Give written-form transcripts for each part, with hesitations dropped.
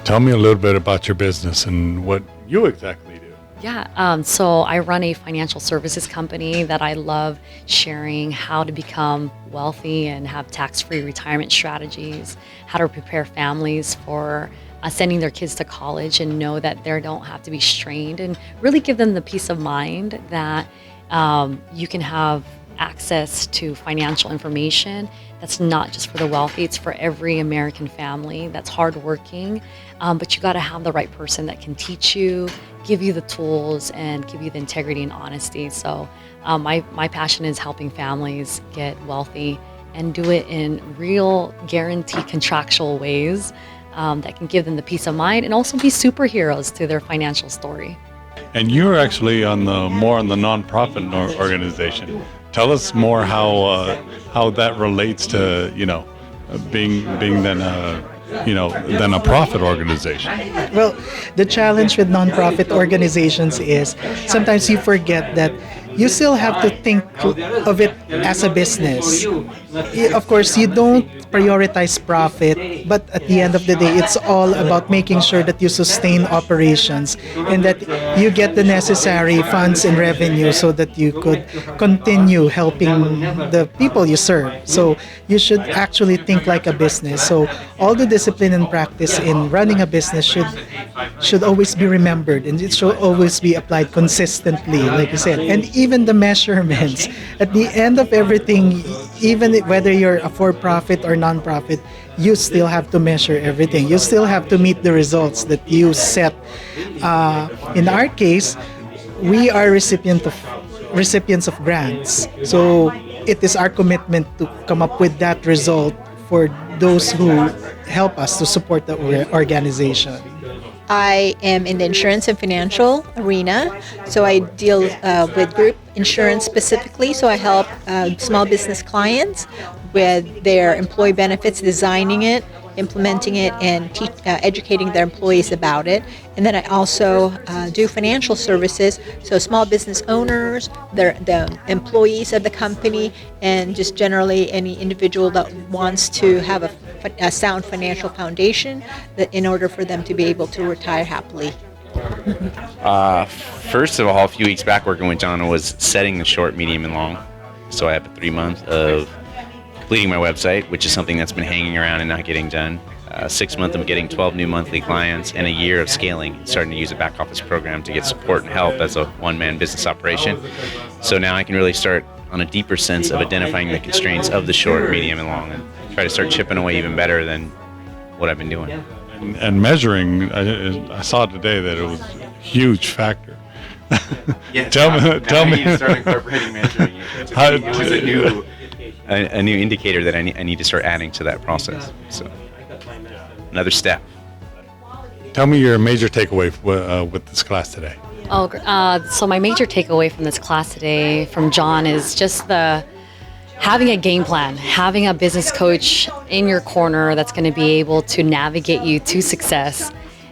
Tell me a little bit about your business and what you exactly do. Yeah, so I run a financial services company that I love sharing how to become wealthy and have tax-free retirement strategies, how to prepare families for sending their kids to college and know that they don't have to be strained, and really give them the peace of mind that you can have access to financial information that's not just for the wealthy, it's for every American family that's hardworking. But you got to have the right person that can teach you, give you the tools, and give you the integrity and honesty. So my passion is helping families get wealthy and do it in real, guaranteed, contractual ways that can give them the peace of mind and also be superheroes to their financial story. And you're actually more on the nonprofit organization. Tell us more how that relates to being then than a profit organization. Well, the challenge with nonprofit organizations is sometimes you forget that you still have to think of it as a business. Of course, you don't prioritize profit, but at the end of the day, it's all about making sure that you sustain operations and that you get the necessary funds and revenue so that you could continue helping the people you serve. So you should actually think like a business. So all the discipline and practice in running a business should always be remembered, and it should always be applied consistently, like you said. And even the measurements at the end of everything, even whether you're a for-profit or non-profit, you still have to measure everything. You still have to meet the results that you set. In our case, we are recipients of grants. So it is our commitment to come up with that result for those who help us to support the organization. I am in the insurance and financial arena, so I deal with group insurance specifically. So I help small business clients with their employee benefits, designing it, implementing it, and educating their employees about it. And then I also do financial services, so small business owners, the employees of the company, and just generally any individual that wants to have a sound financial foundation in order for them to be able to retire happily. First of all, a few weeks back working with John was setting the short, medium, and long. So I have 3 months of completing my website, which is something that's been hanging around and not getting done. 6 months of getting 12 new monthly clients, and a year of scaling, starting to use a back office program to get support and help as a one-man business operation. So now I can really start on a deeper sense of identifying the constraints of the short, medium, and long, and try to start chipping away even better than what I've been doing. And measuring, I saw today that it was a huge factor. Yeah, tell me. You start incorporating measuring. It was a new indicator that I need to start adding to that process. So another step. Tell me your major takeaway with this class today. So my major takeaway from this class today from John is just having a game plan, having a business coach in your corner that's going to be able to navigate you to success.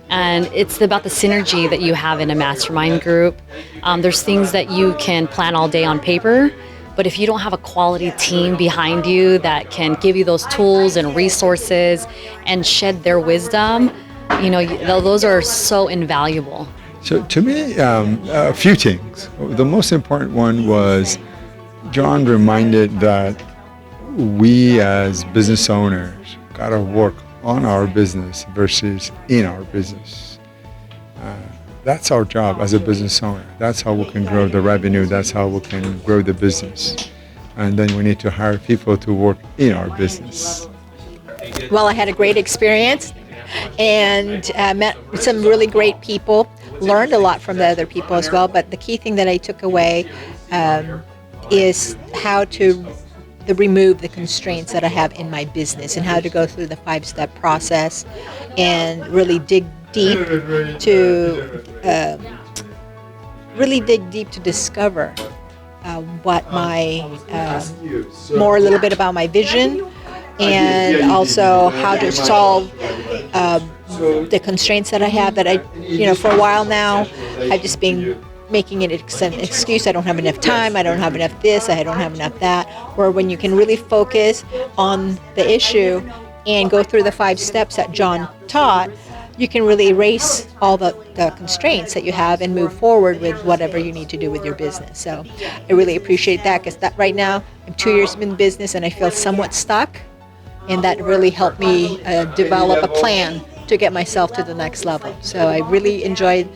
And it's about the synergy that you have in a mastermind group. There's things that you can plan all day on paper, but if you don't have a quality team behind you that can give you those tools and resources and shed their wisdom, those are so invaluable. So to me, a few things. The most important one was John reminded that we as business owners got to work on our business versus in our business. That's our job as a business owner. That's how we can grow the revenue. That's how we can grow the business. And then we need to hire people to work in our business. Well, I had a great experience and met some really great people, learned a lot from the other people as well. But the key thing that I took away is how to remove the constraints that I have in my business and how to go through the 5-step process and really dig deep to discover what a little bit about my vision, and also how to solve the constraints that I have that for a while now I've just been making it an excuse. I don't have enough time, I don't have enough this, I don't have enough that. Where when you can really focus on the issue and go through the 5 steps that John taught, you can really erase all the constraints that you have and move forward with whatever you need to do with your business. So I really appreciate that, because that right now I'm 2 years in business and I feel somewhat stuck, and that really helped me develop a plan to get myself to the next level. So I really enjoyed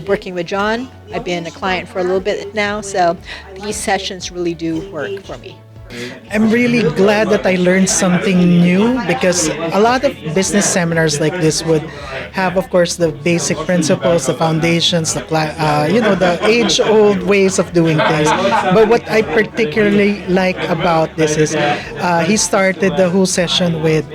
working with John. I've been a client for a little bit now, so these sessions really do work for me. I'm really glad that I learned something new, because a lot of business seminars like this would have, of course, the basic principles, the foundations, the age-old ways of doing things. But what I particularly like about this is he started the whole session with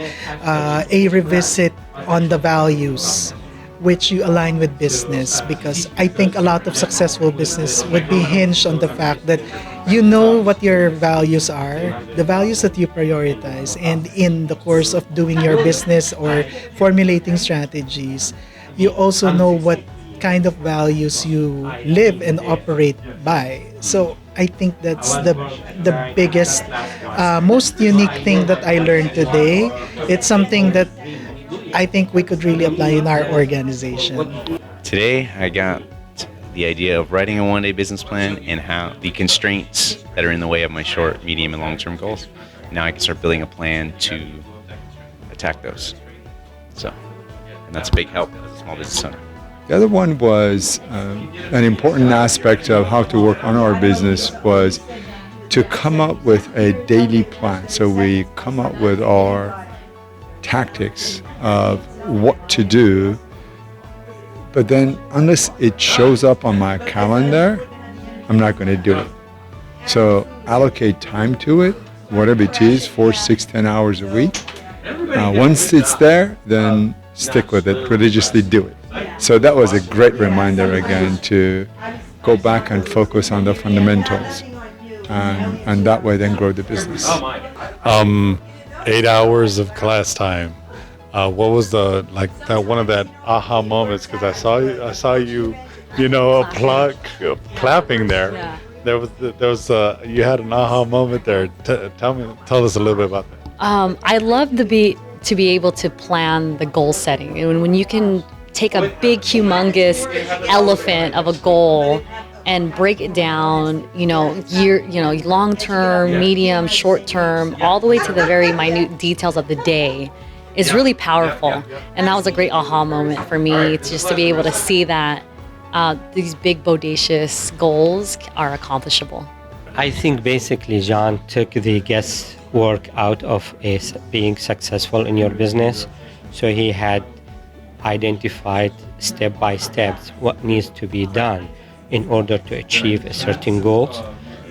a revisit on the values which you align with business, because I think a lot of successful business would be hinged on the fact that you know what your values are, the values that you prioritize, and in the course of doing your business or formulating strategies, you also know what kind of values you live and operate by. So I think that's the biggest, most unique thing that I learned today. It's something that I think we could really apply in our organization. Today, I got the idea of writing a one-day business plan and how the constraints that are in the way of my short, medium, and long-term goals. Now I can start building a plan to attack those. So, and that's a big help as a small business owner. The other one was an important aspect of how to work on our business was to come up with a daily plan. So we come up with our tactics of what to do, but then unless it shows up on my calendar, I'm not going to do it. So allocate time to it, whatever it is, 4, 6, 10 hours a week. Once it's there, then stick with it, religiously do it. So that was a great reminder again to go back and focus on the fundamentals, and that way then grow the business. 8 hours of class time. What was one of that aha moments? Because I saw you, applaud, clapping there. Yeah. There was you had an aha moment there. Tell us a little bit about that. I love to be able to plan the goal setting, and when you can take a big, humongous elephant of a goal and break it down, long term, medium, short term, all the way to the very minute details of the day, is really powerful. And that was a great aha moment for me, just to be able to see that these big, bodacious goals are accomplishable. I think basically John took the guesswork out of being successful in your business. So he had identified step by step what needs to be done in order to achieve a certain goals.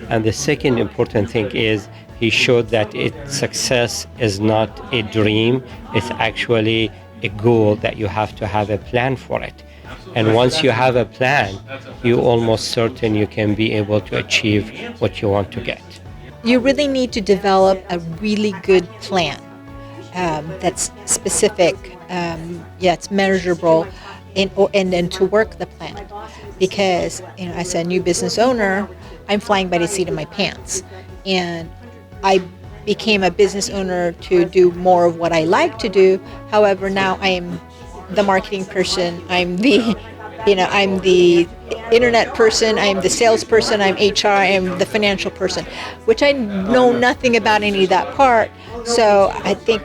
And the second important thing is he showed that success is not a dream, it's actually a goal that you have to have a plan for it. And once you have a plan, you're almost certain you can be able to achieve what you want to get. You really need to develop a really good plan that's specific, it's measurable, and then to work the plan. Because as a new business owner, I'm flying by the seat of my pants, and I became a business owner to do more of what I like to do. However, now I am the marketing person, I'm the internet person, I'm the salesperson, I'm HR, I'm the financial person, which I know nothing about any of that part. So I think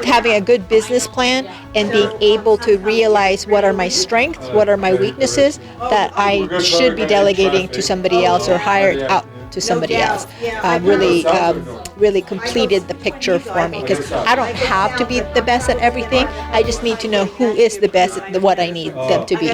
having a good business plan and being able to realize what are my strengths, what are my weaknesses that I should be delegating to somebody else or hired out to somebody else really completed the picture for me, because I don't have to be the best at everything. I just need to know who is the best at what I need them to be.